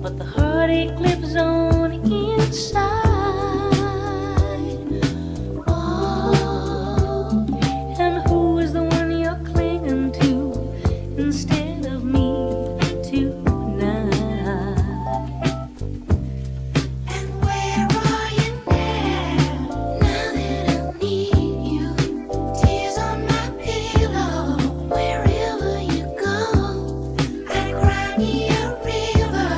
but the heartache lives on inside. Oh, and who is the one you're clinging to instead of me tonight? And where are you now? Now that I need you, tears on my pillow. Wherever you go, I cry me a river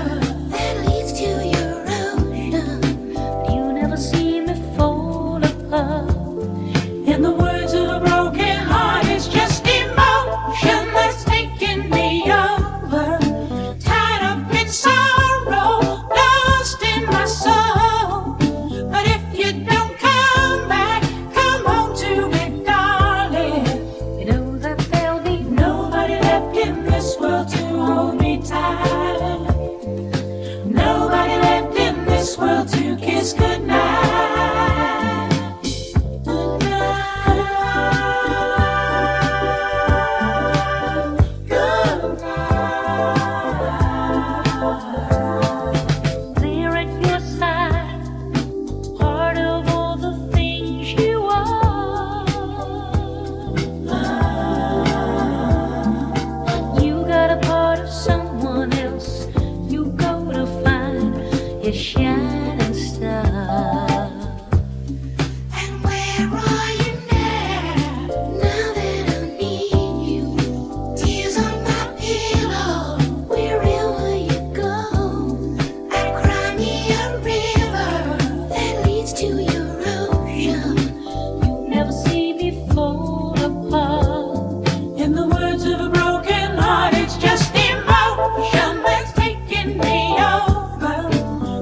that leads to your ocean. You never see me fall apart. In the words of a broken heart, it's just emotion that's taking me over. Tied up in sorrow, lost in my soul. But if you don't come back, come home to me, darling. You know that there'll be nobody left in this world to hold me tight. Nobody left in this world to kiss goodnight. There at your side, part of all the things you are. You got a part of someone else. You go to find your shining star. And where are you now? Now that I need you, tears on my pillow. Wherever you go, I cry me a river that leads to your ocean. You never see me fall apart. In the words of a broken heart, it's just emotion that's taking me over.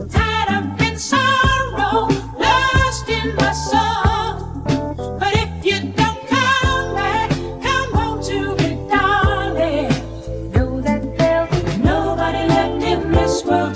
Tied up in sorrow, lost in my soul. But if you don't come back, come home to me, darling. Know that there'll be nobody left in this world